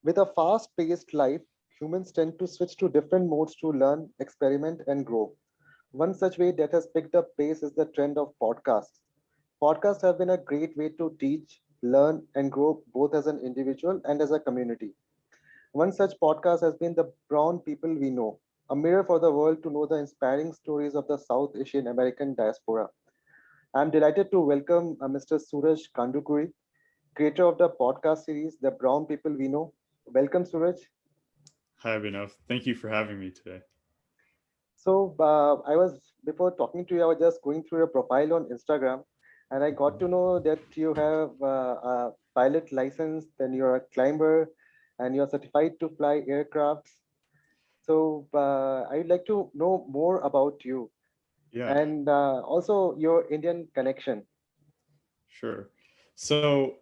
With a fast paced life, humans tend to switch to different modes to learn, experiment, and grow. One such way that has picked up pace is the trend of podcasts. Podcasts have been a great way to teach, learn, and grow both as an individual and as a community. One such podcast has been The Brown People We Know, a mirror for the world to know the inspiring stories of the South Asian American diaspora. I'm delighted to welcome Mr. Suraj Kandukuri, creator of the podcast series The Brown People We Know. Welcome, Suraj. Hi, Abhinav. Thank you for having me today. Before talking to you, I was just going through your profile on Instagram, and I got to know that you have a pilot license, then you're a climber, and you're certified to fly aircrafts. I'd like to know more about you Yeah, and also your Indian connection. sure. So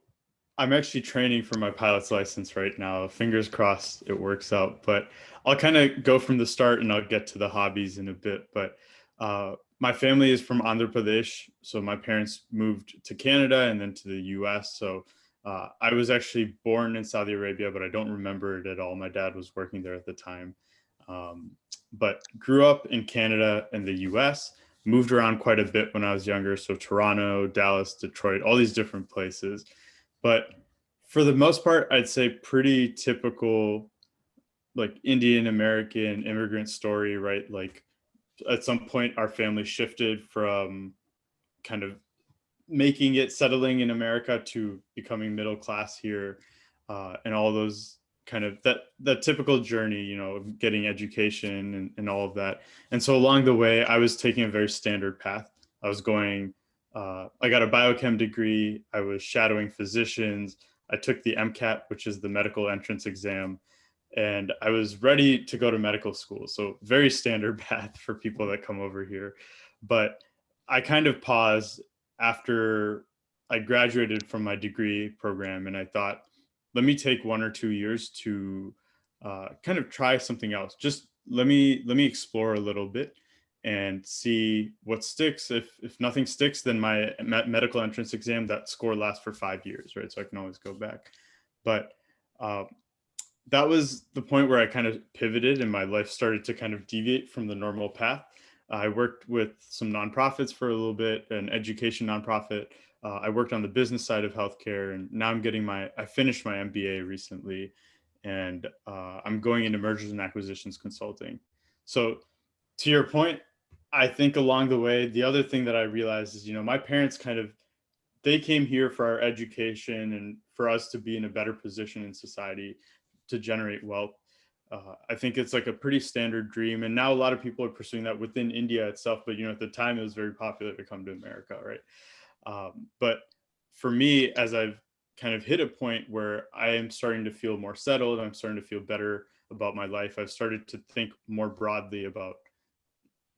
I'm actually training for my pilot's license right now. Fingers crossed it works out. But I'll kind of go from the start and I'll get to the hobbies in a bit. But my family is from Andhra Pradesh. So my parents moved to Canada and then to the US. So I was actually born in Saudi Arabia, but I don't remember it at all. My dad was working there at the time. Um, but grew up in Canada and the US, moved around quite a bit when I was younger. So Toronto, Dallas, Detroit, all these different places. But for the most part, I'd say pretty typical, like Indian American immigrant story, right? Like at some point, our family shifted from kind of making it, settling in America to becoming middle class here, and all those kind of that typical journey, getting education and all of that. And so along the way, I was taking a very standard path. I was going. I got a biochem degree. I was shadowing physicians. I took the MCAT, which is the medical entrance exam, and I was ready to go to medical school. So very standard path for people that come over here. But I kind of paused after I graduated from my degree program, and I thought, let me take 1 or 2 years to kind of try something else. Just let me explore a little bit and see what sticks. If nothing sticks, then my medical entrance exam, that score lasts for 5 years, right? So I can always go back. But uh, that was the point where I kind of pivoted and my life started to kind of deviate from the normal path. I worked with some nonprofits for a little bit, an education nonprofit. I worked on the business side of healthcare, and now I finished my MBA recently, and I'm going into mergers and acquisitions consulting. So to your point, I think along the way, the other thing that I realized is, my parents they came here for our education and for us to be in a better position in society to generate wealth. I think it's like a pretty standard dream. And now a lot of people are pursuing that within India itself. But, at the time it was very popular to come to America, right? But for me, as I've kind of hit a point where I am starting to feel more settled, I'm starting to feel better about my life, I've started to think more broadly about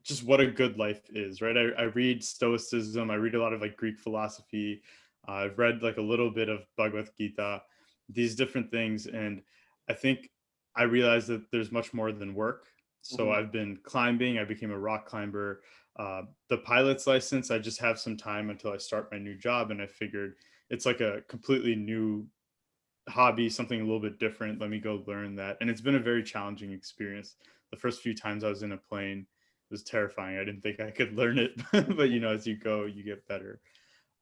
just what a good life is, right? I read Stoicism. I read a lot of like Greek philosophy. I've read like a little bit of Bhagavad Gita, these different things. And I think I realized that there's much more than work. So Mhm. I've been climbing. I became a rock climber. The pilot's license, I just have some time until I start my new job. And I figured it's like a completely new hobby, something a little bit different. Let me go learn that. And it's been a very challenging experience. The first few times I was in a plane, it was terrifying. I didn't think I could learn it, but as you go, you get better.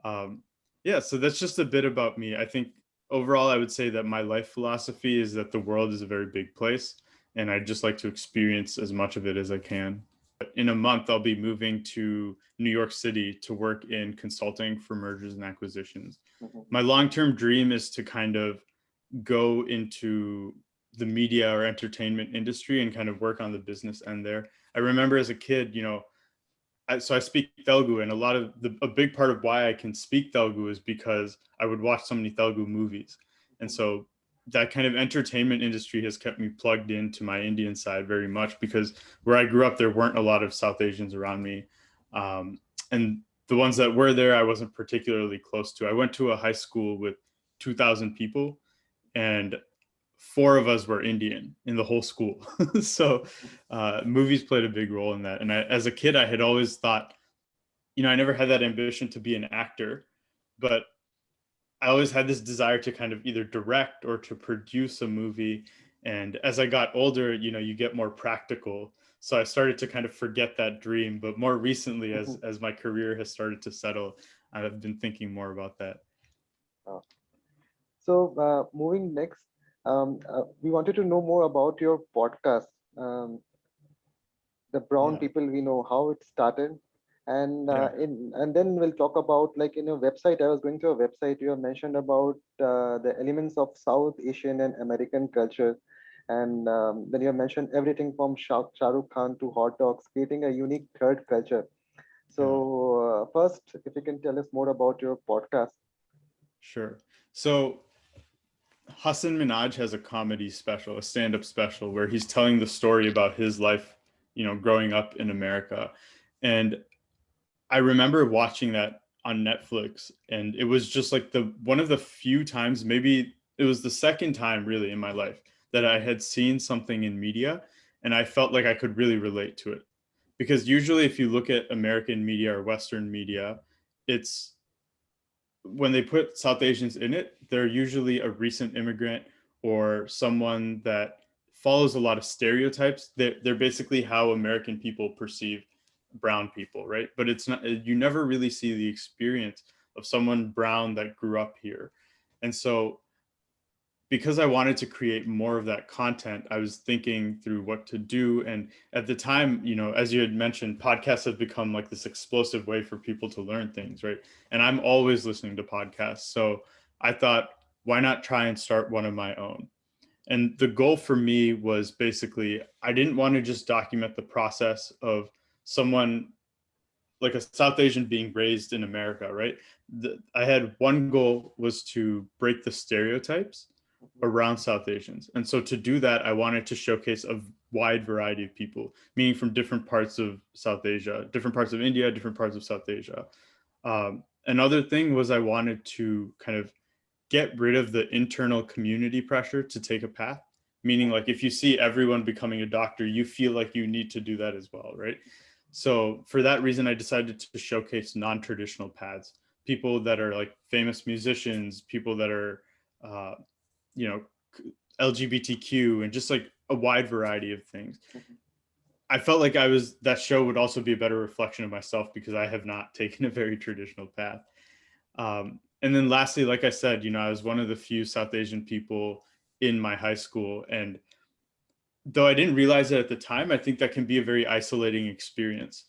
Um, yeah, so that's just a bit about me. I think overall, I would say that my life philosophy is that the world is a very big place, and I just like to experience as much of it as I can. In a month, I'll be moving to New York City to work in consulting for mergers and acquisitions. Mhm. My long-term dream is to kind of go into the media or entertainment industry and kind of work on the business end there. I remember as a kid, so I speak Telugu, and a big part of why I can speak Telugu is because I would watch so many Telugu movies, and so that kind of entertainment industry has kept me plugged into my Indian side very much because where I grew up, there weren't a lot of South Asians around me, and the ones that were there, I wasn't particularly close to. I went to a high school with 2,000 people, and four of us were Indian in the whole school. So movies played a big role in that. And as a kid, I had always thought, I never had that ambition to be an actor, but I always had this desire to kind of either direct or to produce a movie. And as I got older, you get more practical. So I started to kind of forget that dream. But more recently, as my career has started to settle, I've been thinking more about that. Uh, moving next, we wanted to know more about your podcast, um, the Brown Yeah. People We Know, how it started, and Yeah. and then we'll talk about, like, in your website. I was going to a website. You have mentioned about the elements of South Asian and American culture, and then you have mentioned everything from Shah Rukh Khan to hot dogs, creating a unique third culture. So Yeah. first, if you can tell us more about your podcast. Sure. So Hassan Minaj has a comedy special, a stand-up special, where he's telling the story about his life, growing up in America. And I remember watching that on Netflix, and it was just like the one of the few times, maybe it was the second time really in my life, that I had seen something in media and I felt like I could really relate to it. Because usually if you look at American media or Western media, it's when they put South Asians in it, they're usually a recent immigrant or someone that follows a lot of stereotypes. They're basically how American people perceive brown people, right? But it's not, you never really see the experience of someone brown that grew up here. And so because I wanted to create more of that content, I was thinking through what to do. And at the time, as you had mentioned, podcasts have become like this explosive way for people to learn things, right? And I'm always listening to podcasts. So I thought, why not try and start one of my own? And the goal for me was basically, I didn't want to just document the process of someone like a South Asian being raised in America, right? I had one goal was to break the stereotypes around South Asians. And so to do that, I wanted to showcase a wide variety of people, meaning from different parts of South Asia, different parts of India, different parts of South Asia. Another thing was I wanted to kind of get rid of the internal community pressure to take a path, meaning like if you see everyone becoming a doctor, you feel like you need to do that as well, right? So for that reason, I decided to showcase non-traditional paths, people that are like famous musicians, people that are, uh, you know, LGBTQ, and just like a wide variety of things. I felt like that show would also be a better reflection of myself because I have not taken a very traditional path. And then lastly, like I said, I was one of the few South Asian people in my high school. And though I didn't realize it at the time, I think that can be a very isolating experience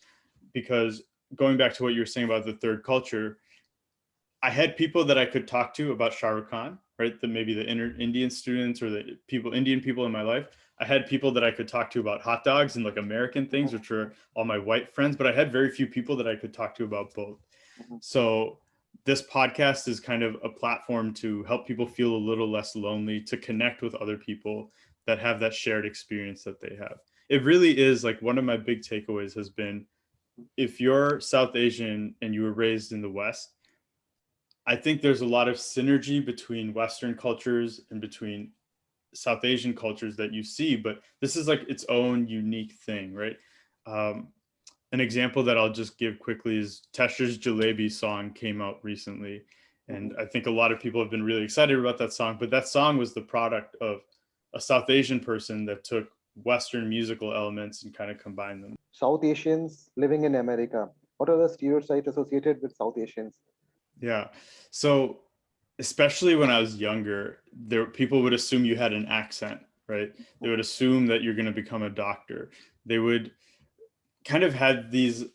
because going back to what you were saying about the third culture, I had people that I could talk to about Shah Rukh Khan, right? Maybe the Indian students or the Indian people in my life. I had people that I could talk to about hot dogs and like American things, which are all my white friends, but I had very few people that I could talk to about both. So this podcast is kind of a platform to help people feel a little less lonely, to connect with other people that have that shared experience that they have. It really is like one of my big takeaways has been if you're South Asian and you were raised in the West, I think there's a lot of synergy between Western cultures and between South Asian cultures that you see, but this is like its own unique thing, right? Um, an example that I'll just give quickly is Tesha's Jalebi song came out recently. And I think a lot of people have been really excited about that song, but that song was the product of a South Asian person that took Western musical elements and kind of combined them. South Asians living in America. What are the stereotypes associated with South Asians? Yeah. So especially when I was younger, people would assume you had an accent, right? They would assume that you're going to become a doctor. They would kind of had these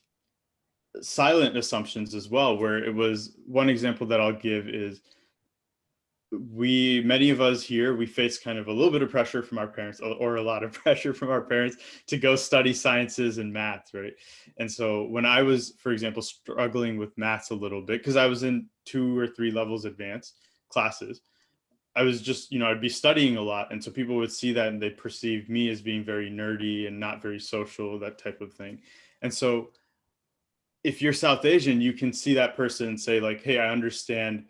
silent assumptions as well, where it was one example that I'll give is many of us here, we face kind of a little bit of pressure from our parents or a lot of pressure from our parents to go study sciences and math, right? And so when I was, for example, struggling with maths a little bit, because I was in 2 or 3 levels advanced classes, I was just, I'd be studying a lot. And so people would see that and they perceive me as being very nerdy and not very social, that type of thing. And so if you're South Asian, you can see that person and say like, hey, I understand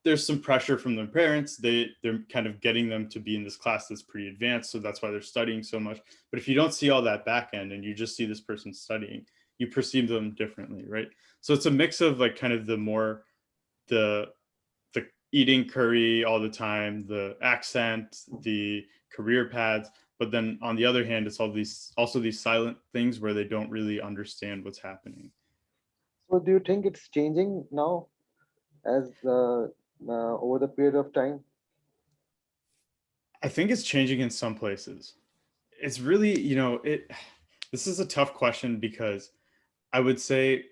there's some pressure from their parents. They're kind of getting them to be in this class that's pretty advanced. So that's why they're studying so much. But if you don't see all that back end and you just see this person studying, you perceive them differently, right? So it's a mix of like kind of the eating curry all the time, the accent, the career paths. But then on the other hand, it's all these also these silent things where they don't really understand what's happening. So do you think it's changing now as over the period of time? I think it's changing in some places. It's really, this is a tough question because I would say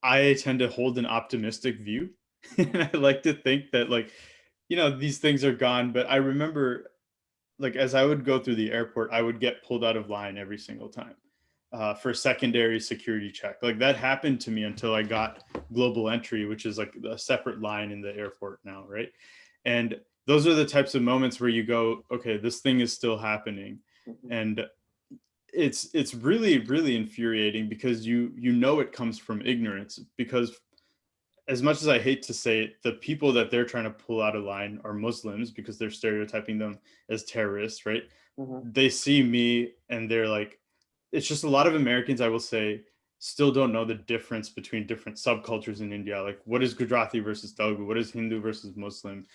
I tend to hold an optimistic view. And I like to think that, like, these things are gone. But I remember, like, as I would go through the airport, I would get pulled out of line every single time for secondary security check. Like, that happened to me until I got global entry, which is like a separate line in the airport now, right? And those are the types of moments where you go, okay, this thing is still happening. Mhm. And it's really, really infuriating because it comes from ignorance. Because as much as I hate to say it, the people that they're trying to pull out of line are Muslims because they're stereotyping them as terrorists, right? Mhm. They see me and they're like, it's just a lot of Americans, I will say, still don't know the difference between different subcultures in India. Like, what is Gujarati versus Telugu? What is Hindu versus Muslim?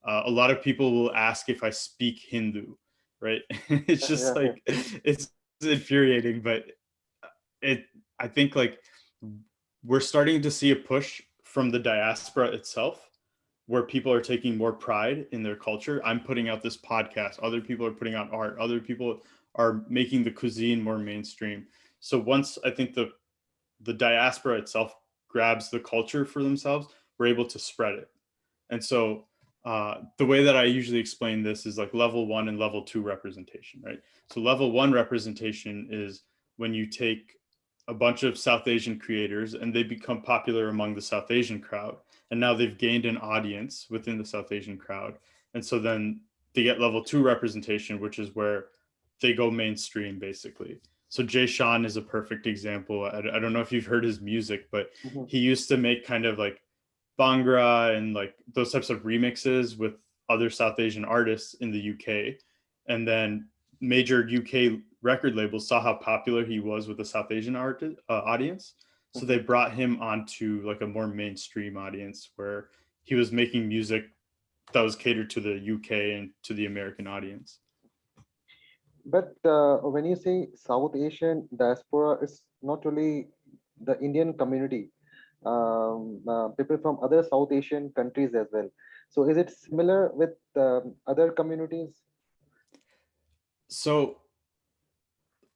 A lot of people will ask if I speak Hindu, right? It's just Yeah, yeah. like, it's infuriating, but it, I think, like, we're starting to see a push from the diaspora itself where people are taking more pride in their culture. I'm putting out this podcast, other people are putting out art, other people are making the cuisine more mainstream. So once I think the diaspora itself grabs the culture for themselves, we're able to spread it. And so the way that I usually explain this is like level one and level two representation, right? So level one representation is when you take a bunch of South Asian creators and they become popular among the South Asian crowd. And now they've gained an audience within the South Asian crowd. And so then they get level two representation, which is where they go mainstream basically. So Jay Sean is a perfect example. I don't know if you've heard his music, but Mhm. he used to make kind of like Bhangra and like those types of remixes with other South Asian artists in the UK. And then major UK record labels saw how popular he was with the South Asian audience. So they Mhm. brought him onto like a more mainstream audience where he was making music that was catered to the UK and to the American audience. But when you say South Asian diaspora, it's not only the Indian community, people from other South Asian countries as well. So is it similar with other communities? So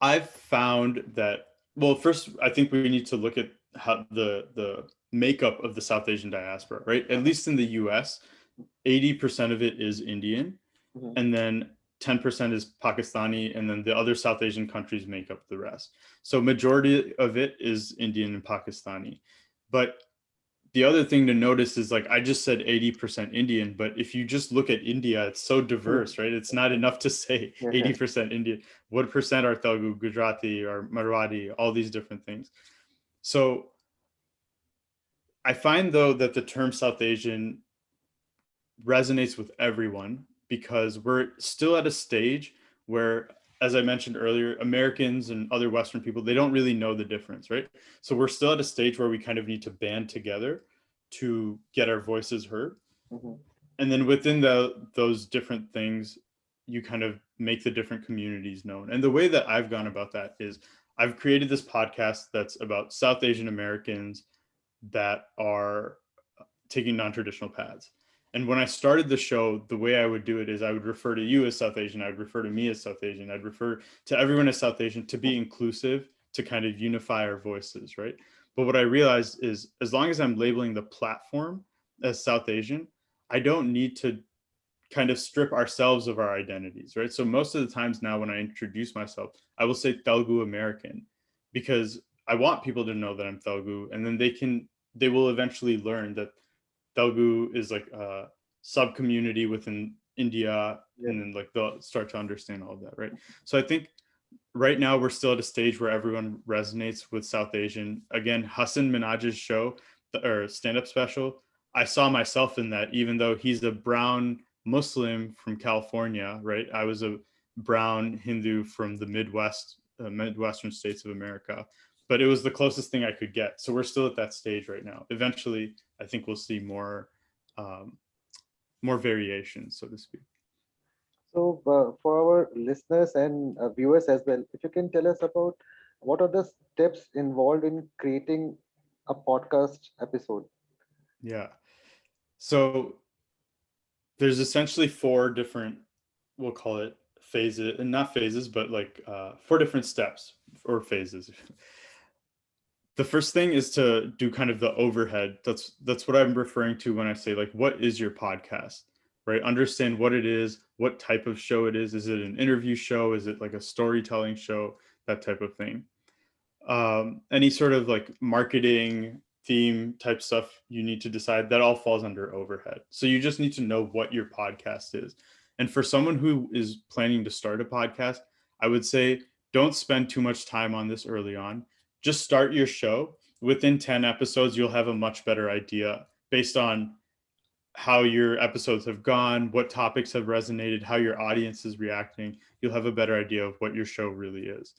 I've found that, well, first I think we need to look at how the makeup of the South Asian diaspora, right? At Uh-huh. least in the US, 80% of it is Indian, Mhm. and then 10% is Pakistani, and then the other South Asian countries make up the rest. So majority of it is Indian and Pakistani. But the other thing to notice is, like, I just said 80% Indian, but if you just look at India, it's so diverse, right? It's not enough to say Yeah, yeah. 80% Indian. What percent are Telugu, Gujarati, or Marathi, all these different things. So I find, though, that the term South Asian resonates with everyone because we're still at a stage where, as I mentioned earlier, Americans and other Western people, they don't really know the difference, right? So we're still at a stage where we kind of need to band together to get our voices heard. Mhm. And then within those different things, you kind of make the different communities known. And the way that I've gone about that is I've created this podcast that's about South Asian Americans that are taking non-traditional paths. And when I started the show, the way I would do it is I would refer to you as South Asian, I would refer to me as South Asian, I'd refer to everyone as South Asian to be inclusive, to kind of unify our voices, right? But what I realized is as long as I'm labeling the platform as South Asian, I don't need to kind of strip ourselves of our identities, right? So most of the times now when I introduce myself, I will say Telugu American because I want people to know that I'm Telugu, and then they will eventually learn that Telugu is like a sub community within India, Yeah. and then like they'll start to understand all of that, right? So I think right now we're still at a stage where everyone resonates with South Asian. Again, Hassan Minaj's show or stand-up special, I saw myself in that, even though he's a brown Muslim from California, right? I was a brown Hindu from the Midwest, Midwestern states of America, but it was the closest thing I could get. So we're still at that stage right now. Eventually, I think we'll see more um, more variation, so to speak. So, for our listeners and viewers as well, if you can tell us about what are the steps involved in creating a podcast episode? Yeah. So there's essentially four different, we'll call it phases, and not phases, but like four different steps or phases. The first thing is to do kind of the overhead. That's what I'm referring to when I say like, what is your podcast, right? Understand what it is, what type of show it is. Is it an interview show? Is it like a storytelling show? That type of thing. Any sort of like marketing theme type stuff you need to decide, that all falls under overhead. So you just need to know what your podcast is. And for someone who is planning to start a podcast, I would say don't spend too much time on this early on. Just start your show. Within 10 episodes, you'll have a much better idea based on how your episodes have gone, what topics have resonated, how your audience is reacting. You'll have a better idea of what your show really is.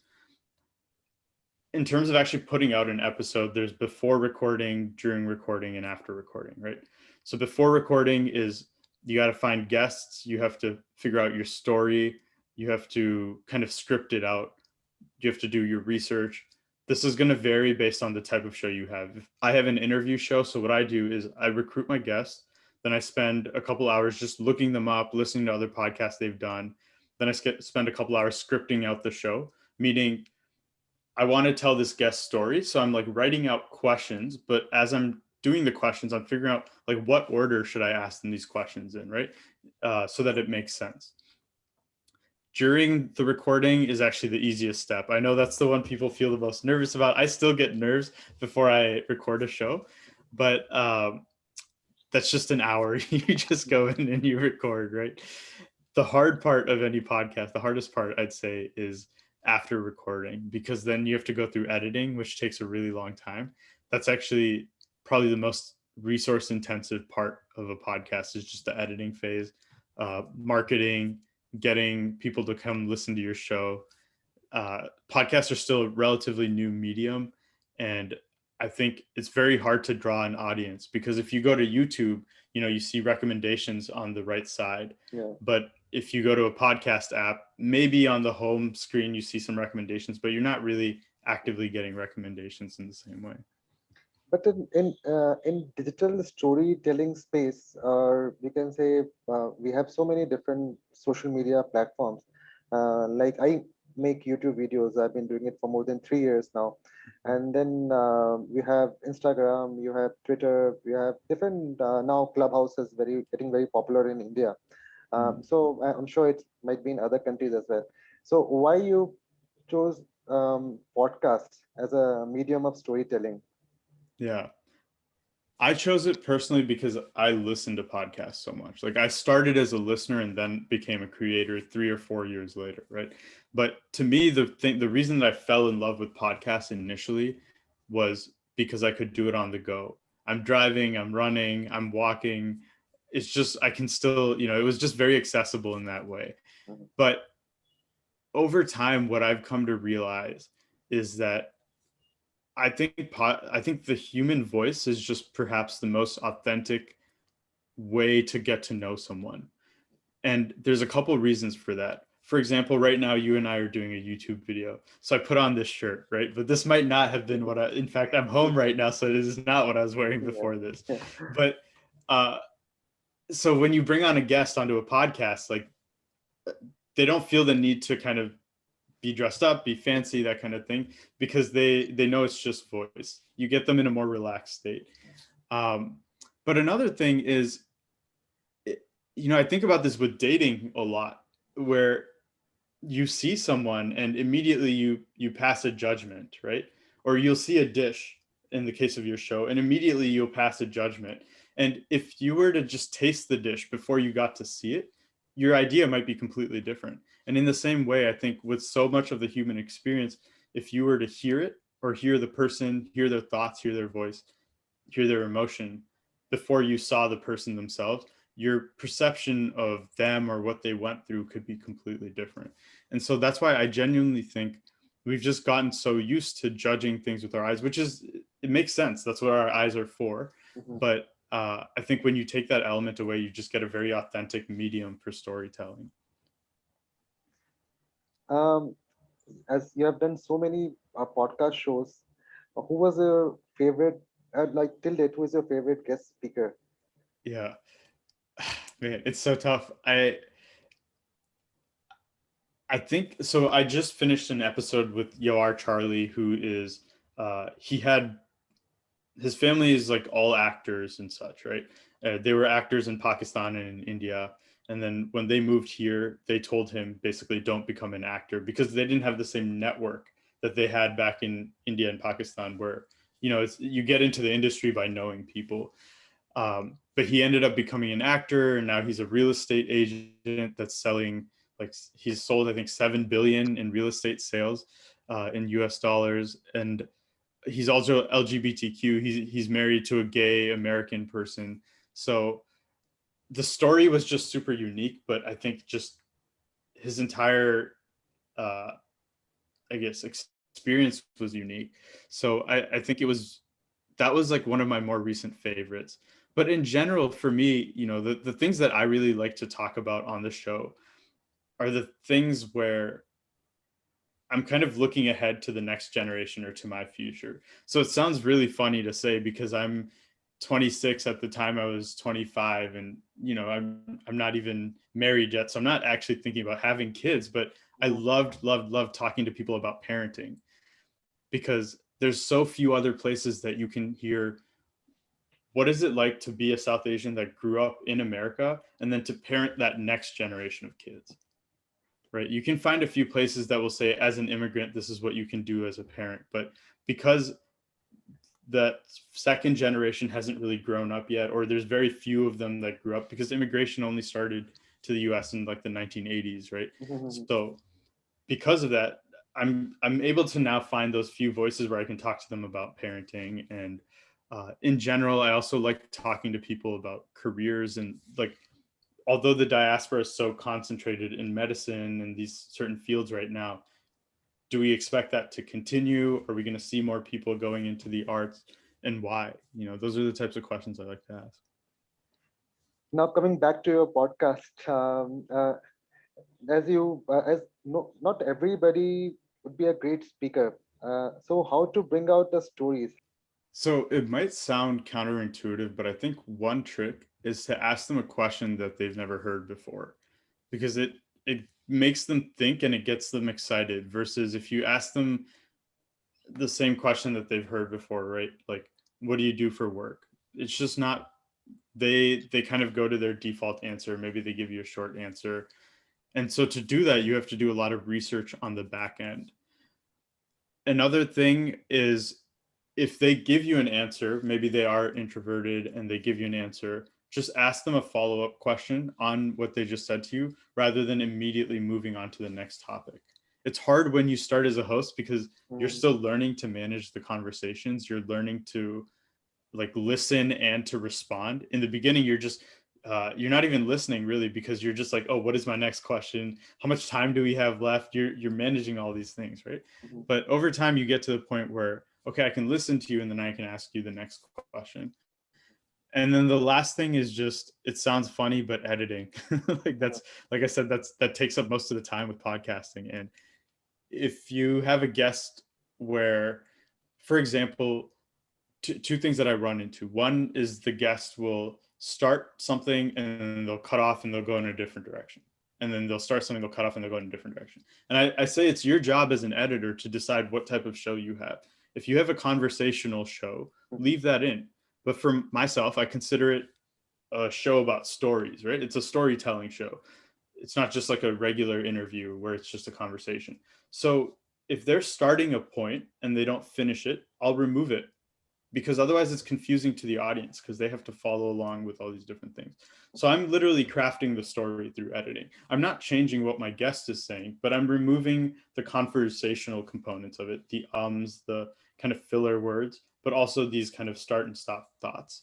In terms of actually putting out an episode, there's before recording, during recording, and after recording, right? So before recording is you got to find guests, you have to figure out your story, you have to kind of script it out, you have to do your research. This is going to vary based on the type of show you have. If I have an interview show, so what I do is I recruit my guests, then I spend a couple hours just looking them up, listening to other podcasts they've done. Then I spend a couple hours scripting out the show, meaning I want to tell this guest story. So I'm like writing out questions, but as I'm doing the questions, I'm figuring out like what order should I ask them these questions in, right? So that it makes sense. During the recording is actually the easiest step. I know that's the one people feel the most nervous about. I still get nerves before I record a show, but that's just an hour. You just go in and you record, right? The hard part of any podcast, the hardest part I'd say is after recording, because then you have to go through editing, which takes a really long time. That's actually probably the most resource intensive part of a podcast, is just the editing phase, marketing, getting people to come listen to your show. Podcasts are still a relatively new medium, and I think it's very hard to draw an audience, because if you go to YouTube, you see recommendations on the right side. Yeah. But if you go to a podcast app, maybe on the home screen you see some recommendations, but you're not really actively getting recommendations in the same way. But in digital storytelling space, or we can say we have so many different social media platforms. Like I make YouTube videos. I've been doing it for more than 3 years now. And then you have Instagram, you have Twitter, you have different now Clubhouse is very getting very popular in India. So I'm sure it might be in other countries as well. So why you chose podcast as a medium of storytelling? Yeah. I chose it personally because I listen to podcasts so much. Like I started as a listener and then became a creator 3 or 4 years later, right? But to me, the reason that I fell in love with podcasts initially was because I could do it on the go. I'm driving, I'm running, I'm walking. It's just I can still, it was just very accessible in that way. Mhm. But over time, what I've come to realize is that I think the human voice is just perhaps the most authentic way to get to know someone. And there's a couple reasons for that. For example, right now you and I are doing a YouTube video. So I put on this shirt, right? But this might not have been in fact, I'm home right now, so this is not what I was wearing Yeah. before this. But uh so when you bring on a guest onto a podcast, like they don't feel the need to kind of be dressed up, be fancy, that kind of thing, because they know it's just voice. You get them in a more relaxed state. Um, but another thing is, I think about this with dating a lot, where you see someone and immediately you pass a judgment, right? Or you'll see a dish in the case of your show, and immediately you'll pass a judgment. And if you were to just taste the dish before you got to see it, your idea might be completely different. And in the same way, I think with so much of the human experience, if you were to hear it, or hear the person, hear their thoughts, hear their voice, hear their emotion before you saw the person themselves, your perception of them or what they went through could be completely different. And so that's why I genuinely think we've just gotten so used to judging things with our eyes, which is, it makes sense. That's what our eyes are for. Mhm. But I think when you take that element away, you just get a very authentic medium for storytelling. Um, as you have done so many podcast shows, who was your favorite, like till date, who is your favorite guest speaker? Yeah, man, it's so tough. I think so. I just finished an episode with Yoar Charlie, who is he had his family is like all actors and such, right? They were actors in Pakistan and in India, and then when they moved here, they told him basically don't become an actor because they didn't have the same network that they had back in India and Pakistan, where you get into the industry by knowing people. But he ended up becoming an actor, and now he's a real estate agent that's selling like he's sold I think 7 billion in real estate sales in U.S. dollars, and he's also LGBTQ. He's married to a gay American person, so the story was just super unique. But I think just his entire, uh, I guess, experience was unique. So I think that was like one of my more recent favorites. But in general, for me, the things that I really like to talk about on the show are the things where I'm kind of looking ahead to the next generation or to my future. So it sounds really funny to say because I'm 26 at the time I was 25, and I'm not even married yet, so I'm not actually thinking about having kids, but I Mhm. loved talking to people about parenting because there's so few other places that you can hear what is it like to be a South Asian that grew up in America and then to parent that next generation of kids, right? You can find a few places that will say, as an immigrant, this is what you can do as a parent. But because that second generation hasn't really grown up yet, or there's very few of them that grew up because immigration only started to the US in like the 1980s, right? Mhm. So because of that, I'm able to now find those few voices where I can talk to them about parenting. And in general, I also like talking to people about careers and like although the diaspora is so concentrated in medicine and these certain fields right now, do we expect that to continue? Are we going to see more people going into the arts, and why? Those are the types of questions I like to ask. Now coming back to your podcast, as you as no, not everybody would be a great speaker. So how to bring out the stories? So it might sound counterintuitive, but I think one trick is to ask them a question that they've never heard before, because it makes them think and it gets them excited. Versus if you ask them the same question that they've heard before, right? Like, what do you do for work? It's just not. They kind of go to their default answer. Maybe they give you a short answer, and so to do that, you have to do a lot of research on the back end. Another thing is if they give you an answer, maybe they are introverted and they give you an answer, just ask them a follow up question on what they just said to you rather than immediately moving on to the next topic. It's hard when you start as a host because you're Mhm. still learning to manage the conversations. You're learning to like listen and to respond. In the beginning, you're not even listening really because you're just like, oh, what is my next question? How much time do we have left? You're managing all these things, right? Mhm. But over time, you get to the point where okay, I can listen to you and then I can ask you the next question. And then the last thing is just it sounds funny, but editing. Like Mhm. that's like I said, that takes up most of the time with podcasting. And if you have a guest where, for example, two things that I run into. One is the guest will start something and then they'll cut off and they'll go in a different direction. And then they'll start something, they'll cut off and they'll go in a different direction. And I say it's your job as an editor to decide what type of show you have. If you have a conversational show, leave that in. But for myself, I consider it a show about stories, right? It's a storytelling show. It's not just like a regular interview where it's just a conversation. So if they're starting a point and they don't finish it, I'll remove it because otherwise it's confusing to the audience because they have to follow along with all these different things. So I'm literally crafting the story through editing. I'm not changing what my guest is saying, but I'm removing the conversational components of it, the the kind of filler words, but also these kind of start and stop thoughts.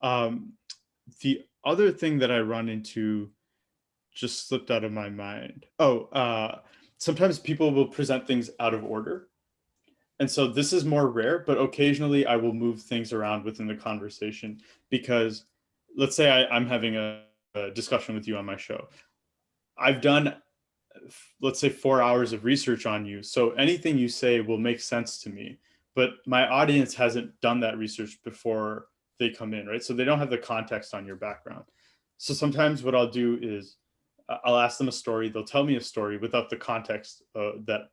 Um, the other thing that I run into just slipped out of my mind. Sometimes people will present things out of order. And so this is more rare, but occasionally I will move things around within the conversation because let's say I'm having a discussion with you on my show. I've done, let's say, 4 hours of research on you. So anything you say will make sense to me, but my audience hasn't done that research before they come in, right? So they don't have the context on your background. So sometimes what I'll do is I'll ask them a story. They'll tell me a story without the context that,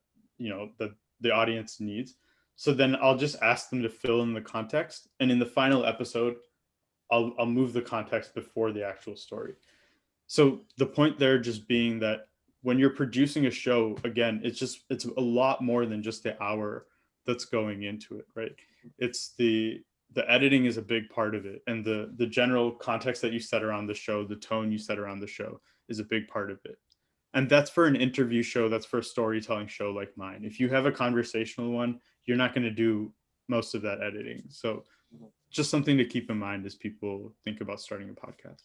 the audience needs. So then I'll just ask them to fill in the context. And in the final episode, I'll move the context before the actual story. So the point there just being that when you're producing a show, again, it's a lot more than just the hour that's going into it, right? It's the editing is a big part of it, and the general context that you set around the show, the tone you set around the show is a big part of it. And that's for an interview show, that's for a storytelling show like mine. If you have a conversational one, you're not going to do most of that editing. So just something to keep in mind as people think about starting a podcast.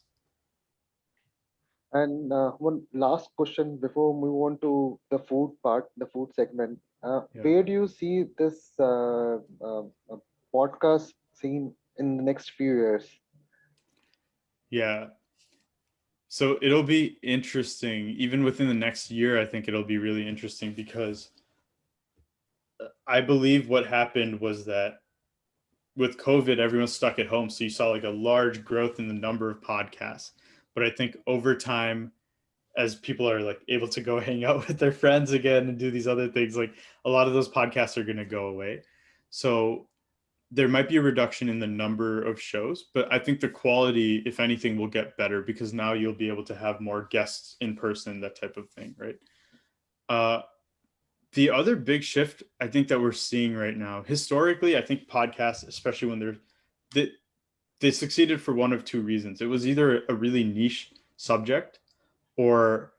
And one last question before we move on to the food part, the food segment. Yeah. Where do you see this podcast scene in the next few years? Yeah. So it'll be interesting. Even within the next year, I think it'll be really interesting because I believe what happened was that with COVID, everyone's stuck at home. So you saw like a large growth in the number of podcasts. But I think over time, as people are like able to go hang out with their friends again and do these other things, like a lot of those podcasts are going to go away. So there might be a reduction in the number of shows, but I think the quality, if anything, will get better because now you'll be able to have more guests in person, that type of thing, right? Uh, the other big shift I think that we're seeing right now, historically, I think podcasts, especially when they succeeded for one of two reasons. It was either a really niche subject or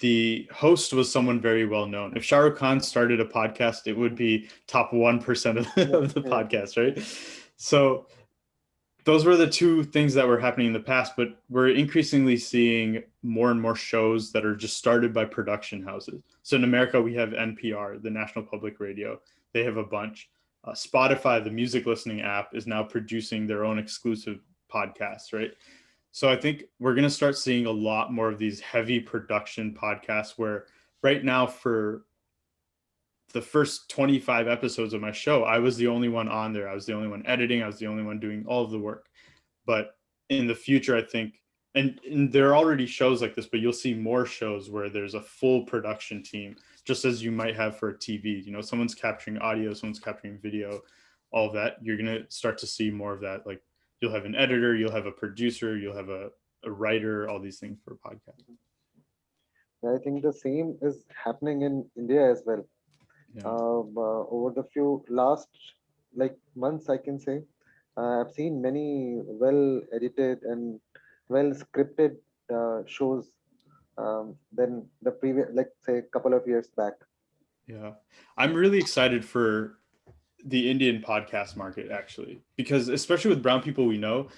the host was someone very well known. If Shah Rukh Khan started a podcast, it would be top 1% Yeah, of the yeah. podcast, right? So those were the two things that were happening in the past, but we're increasingly seeing more and more shows that are just started by production houses. So in America, we have NPR, the National Public Radio. They have a bunch. Spotify, the music listening app, is now producing their own exclusive podcasts, right? So I think we're going to start seeing a lot more of these heavy production podcasts where right now for the first 25 episodes of my show, I was the only one on there. I was the only one editing. I was the only one doing all of the work. But in the future, I think, and there are already shows like this, but you'll see more shows where there's a full production team, just as you might have for a TV. You know, someone's capturing audio, someone's capturing video, all of that. You're going to start to see more of that. Like you'll have an editor, you'll have a producer, you'll have a writer, all these things for a podcast. I think the same is happening in India as well. Yeah. Over the few last like months, I can say, I've seen many well edited and well scripted shows than the previous, like say, couple of years back. Yeah. I'm really excited for the Indian podcast market actually, because especially with brown people we know,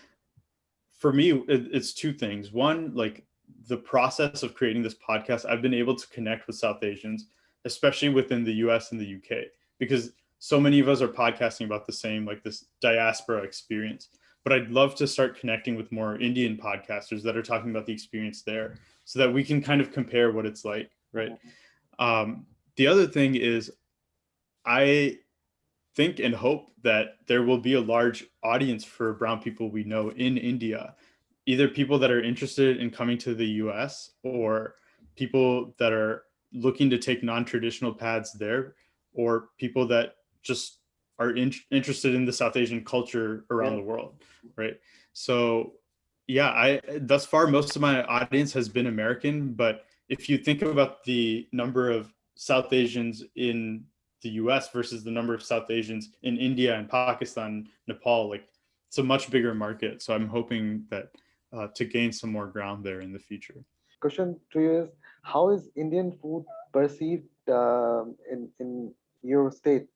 for me, it's two things. One, like the process of creating this podcast, I've been able to connect with South Asians, especially within the US and the UK, because so many of us are podcasting about the same, like this diaspora experience. But I'd love to start connecting with more Indian podcasters that are talking about the experience there so that we can kind of compare what it's like, right? The other thing is, I think and hope that there will be a large audience for brown people we know in India, either people that are interested in coming to the US or people that are looking to take non-traditional paths there, or people that just are interested in the South Asian culture around Yeah. the world, right? So yeah, I thus far most of my audience has been American, but if you think about the number of South Asians in the US versus the number of South Asians in India and Pakistan, Nepal, like it's a much bigger market. So I'm hoping that to gain some more ground there in the future. Question to you is, how is Indian food perceived in your state,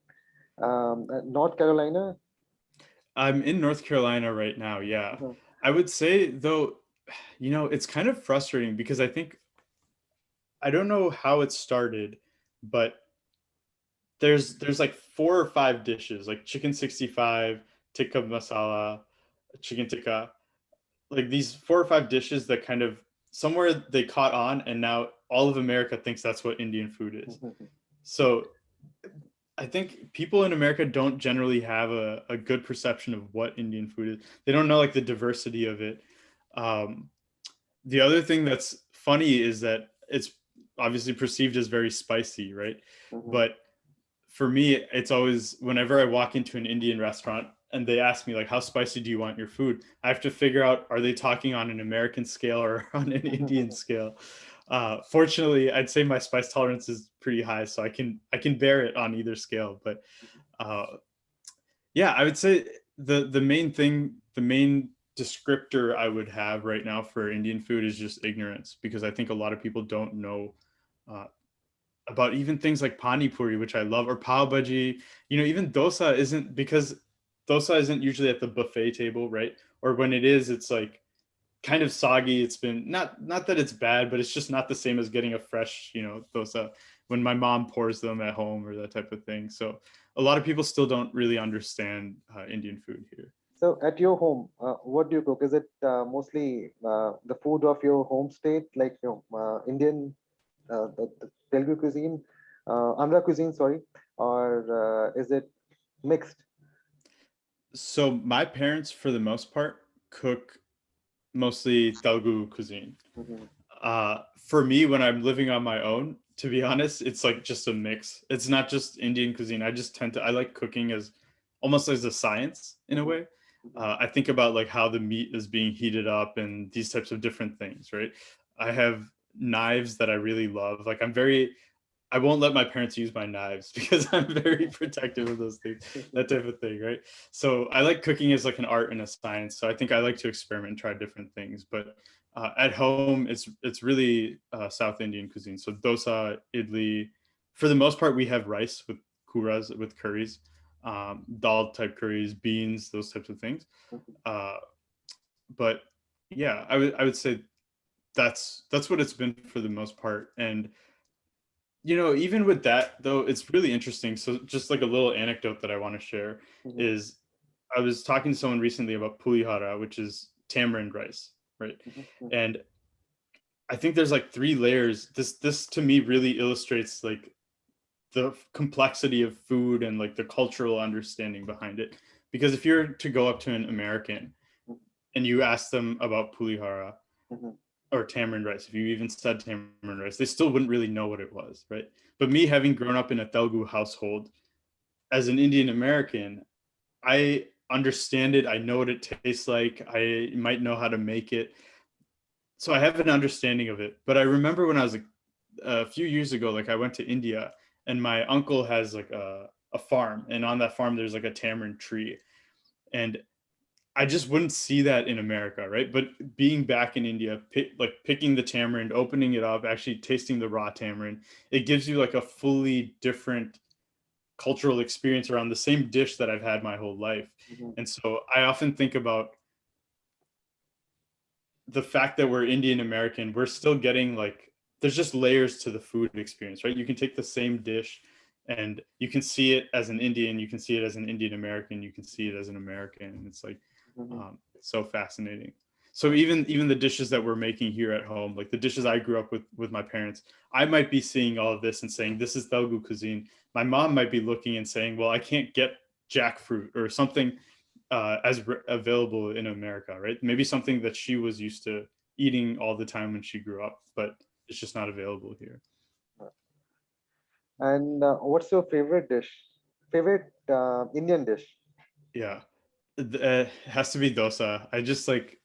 North Carolina? I'm in North Carolina right now. Yeah. Uh-huh. I would say, though, it's kind of frustrating because I think I don't know how it started, but there's like 4 or 5 dishes, like chicken 65, tikka masala, chicken tikka, like these 4 or 5 dishes that kind of somewhere they caught on, and now all of America thinks that's what Indian food is. So I think people in America don't generally have a good perception of what Indian food is. They don't know like the diversity of it. Um, the other thing that's funny is that it's obviously perceived as very spicy, right? But for me, it's always whenever I walk into an Indian restaurant and they ask me like, how spicy do you want your food? I have to figure out, are they talking on an American scale or on an Indian scale? Fortunately, I'd say my spice tolerance is pretty high, so I can bear it on either scale. But uh, yeah, I would say the main thing, the main descriptor I would have right now for Indian food is just ignorance, because I think a lot of people don't know uh, about even things like pani puri, which I love, or pav bhaji. Even dosa isn't, because dosa isn't usually at the buffet table, right? Or when it is, it's like kind of soggy. It's been not that it's bad, but it's just not the same as getting a fresh, dosa when my mom pours them at home or that type of thing. So a lot of people still don't really understand Indian food here. So at your home, what do you cook? Is it mostly the food of your home state, like Indian, the Telugu cuisine, Andhra cuisine, sorry, or is it mixed? So my parents, for the most part, cook mostly Telugu cuisine. Mhm, For me, when I'm living on my own, to be honest, it's like just a mix. It's not just Indian cuisine. I like cooking as almost as a science in a mhm, way. mhm, I think about like how the meat is being heated up and these types of different things, right? I have knives that I really love. Like I won't let my parents use my knives because I'm very protective of those things, that type of thing, right? So I like cooking as like an art and a science. So I think I like to experiment and try different things. But at home, it's really South Indian cuisine. So dosa, idli. For the most part, we have rice with kuras, with curries, dal type curries, beans, those types of things. mhm, Uh, but yeah, I would say that's what it's been for the most part. And even with that though, it's really interesting. So just like a little anecdote that I want to share mhm, is I was talking to someone recently about pulihara, which is tamarind rice, right? mhm, mhm, And I think there's like 3 layers. This to me really illustrates like the complexity of food and like the cultural understanding behind it. Because if you're to go up to an American and you ask them about pulihara mhm, or tamarind rice, if you even said tamarind rice, they still wouldn't really know what it was, right? But me having grown up in a Telugu household as an Indian American, I understand it. I know what it tastes like. I might know how to make it. So I have an understanding of it. But I remember when I was a few years ago, like I went to India and my uncle has like a farm. And on that farm, there's like a tamarind tree. And I just wouldn't see that in America, right? But being back in India, like picking the tamarind, opening it up, actually tasting the raw tamarind, it gives you like a fully different cultural experience around the same dish that I've had my whole life. mhm, And so I often think about the fact that we're Indian American, we're still getting like there's just layers to the food experience, right? You can take the same dish and you can see it as an Indian, you can see it as an Indian American, you can see it as an American. And it's like mhm. it's so fascinating. So even the dishes that we're making here at home, like the dishes I grew up with my parents, I might be seeing all of this and saying this is Telugu cuisine. My mom might be looking and saying, well, I can't get jackfruit or something available in America, right? Maybe something that she was used to eating all the time when she grew up, but it's just not available here. And what's your favorite dish? Favorite Indian dish? Yeah, it has to be dosa. I just like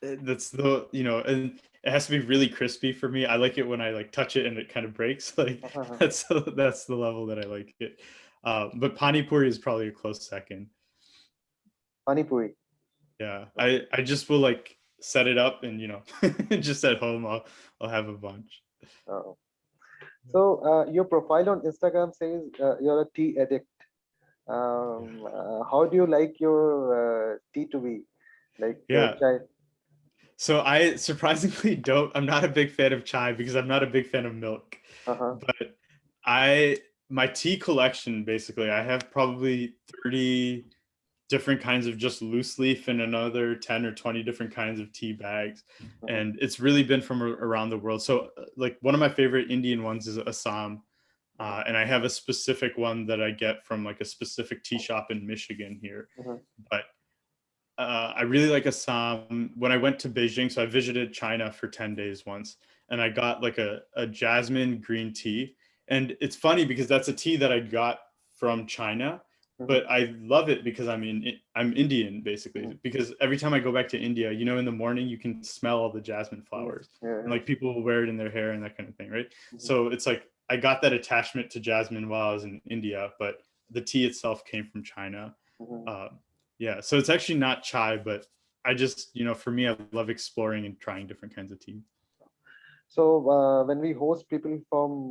that's the and it has to be really crispy for me. I like it when I like touch it and it kind of breaks. Like that's the level that I like it. But pani puri is probably a close second. Pani puri. Yeah, I just will like set it up and just at home I'll have a bunch. Uh, so your profile on Instagram says you're a tea addict. How do you like your tea to be? Like Yeah. chai? So I surprisingly don't. I'm not a big fan of chai because I'm not a big fan of milk. Uh-huh. But I my tea collection, basically, I have probably 30 different kinds of just loose leaf and another 10 or 20 different kinds of tea bags. Mhm. And it's really been from around the world. So like one of my favorite Indian ones is Assam. Mhm. And I have a specific one that I get from like a specific tea shop in Michigan here. Mhm. But I really like Assam. When I went to Beijing, so I visited China for 10 days once, and I got like a jasmine green tea. And it's funny because that's a tea that I got from China, Mhm. but I love it because I'm Indian Mhm. basically. Because every time I go back to India, you know, in the morning you can smell all the jasmine Mhm. flowers, Yeah, and yeah. like people will wear it in their hair and that kind of thing, right? Mhm. So it's like I got that attachment to jasmine while I was in India, but the tea itself came from China. Mhm. Uh, yeah, so it's actually not chai, but I just, you know, for me, I love exploring and trying different kinds of tea. So when we host people from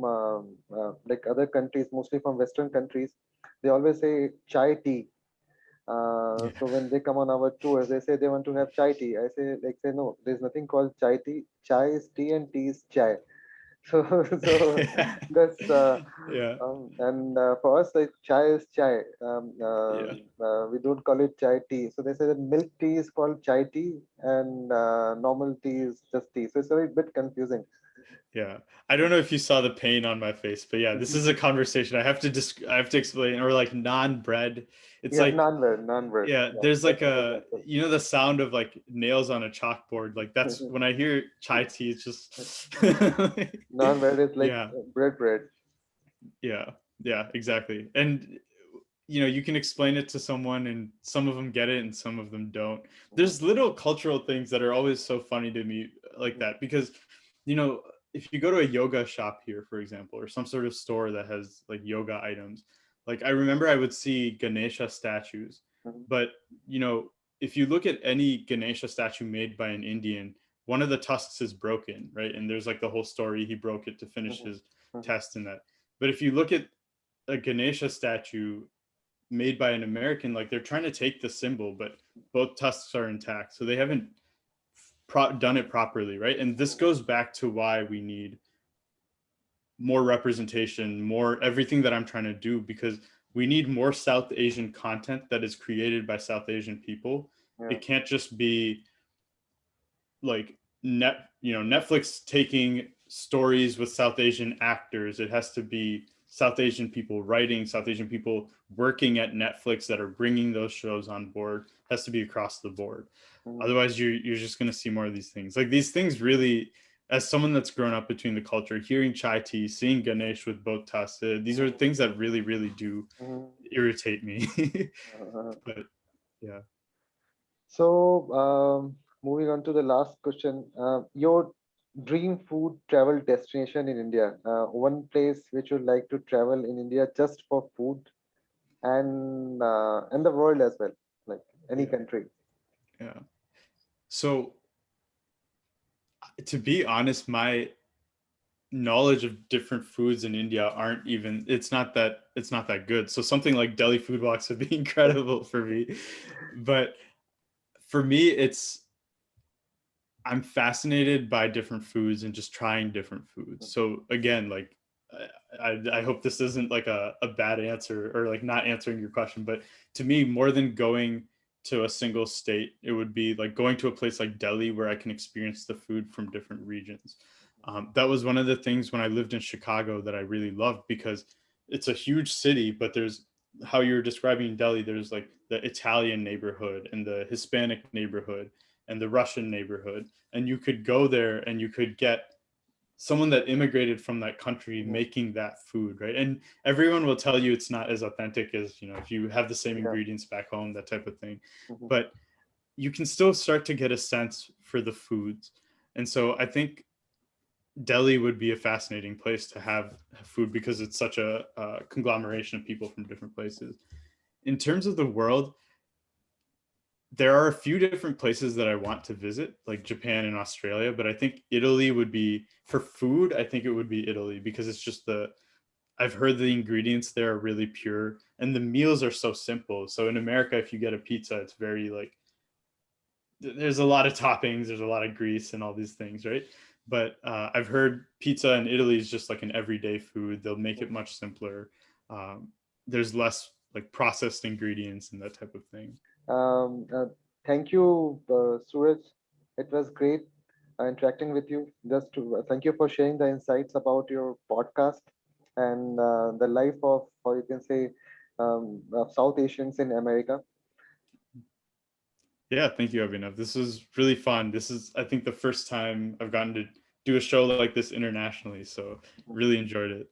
like other countries, mostly from Western countries, they always say chai tea. Yeah. So when they come on our tours, they say they want to have chai tea. I say like say no, there's nothing called chai tea. Chai is tea and tea is chai. So so that's Yeah. and for us like chai is chai. Yeah. We don't call it chai tea. So they say that milk tea is called chai tea and normal tea is just tea. So it's a bit confusing. Yeah. I don't know if you saw the pain on my face, but yeah, this is a conversation. I have to explain, or like non-bread. It's Yeah, like, non-word, non-word. yeah, Yeah, there's like that's a good a, answer. you know, the sound of like nails on a chalkboard. Like that's when I hear chai tea, it's just Non-word is like yeah. bread. Yeah, yeah, exactly. And you know, you can explain it to someone and some of them get it and some of them don't. Mhm, There's little cultural things that are always so funny to me like mhm, that because you know, if you go to a yoga shop here, for example, or some sort of store that has like yoga items, like I remember I would see Ganesha statues, mhm, but you know, if you look at any Ganesha statue made by an Indian, one of the tusks is broken, right? And there's like the whole story, he broke it to finish mhm, his mhm, test and that. But if you look at a Ganesha statue made by an American, like they're trying to take the symbol, but both tusks are intact. So they haven't done it properly, right? And this goes back to why we need more representation, more everything that I'm trying to do, because we need more South Asian content that is created by South Asian people. yeah, It can't just be like Netflix taking stories with South Asian actors. It has to be South Asian people writing, South Asian people working at Netflix that are bringing those shows on board. It has to be across the board. mhm, Otherwise you're just going to see more of these things. Like these things really, as someone that's grown up between the culture, hearing chai tea, seeing Ganesh with both tusks, these are things that really do mhm, irritate me. mhm. But yeah. So, moving on to the last question, your dream food travel destination in India, one place which you'd like to travel in India just for food and the world as well, like any Yeah. country. Yeah. So to be honest, my knowledge of different foods in India aren't even, it's not that good. So something like Delhi food walks would be incredible for me. But for me, it's I'm fascinated by different foods and just trying different foods. So again, like I hope this isn't like a bad answer or like not answering your question, but to me, more than going to a single state, it would be like going to a place like Delhi where I can experience the food from different regions. That was one of the things when I lived in Chicago that I really loved because it's a huge city, but there's how you're describing Delhi, there's like the Italian neighborhood and the Hispanic neighborhood and the Russian neighborhood. And you could go there and you could get someone that immigrated from that country Mhm. making that food, right? And everyone will tell you it's not as authentic as, you know, if you have the same Yeah. ingredients back home, that type of thing. Mhm. But you can still start to get a sense for the foods. And so I think Delhi would be a fascinating place to have food because it's such a conglomeration of people from different places. In terms of the world, there are a few different places that I want to visit, like Japan and Australia, but I think Italy would be for food. I think it would be Italy because it's just I've heard the ingredients there are really pure and the meals are so simple. So in America, if you get a pizza, it's very like there's a lot of toppings, there's a lot of grease and all these things, right? But I've heard pizza in Italy is just like an everyday food. They'll make it much simpler. there's less like processed ingredients and that type of thing. Um, uh, Thank you, Suraj. It was great interacting with you. Just to thank you for sharing the insights about your podcast and the life of, or you can say, of South Asians in America. Yeah, thank you, Abhinav. This was really fun. This is, I think, the first time I've gotten to do a show like this internationally, so really enjoyed it.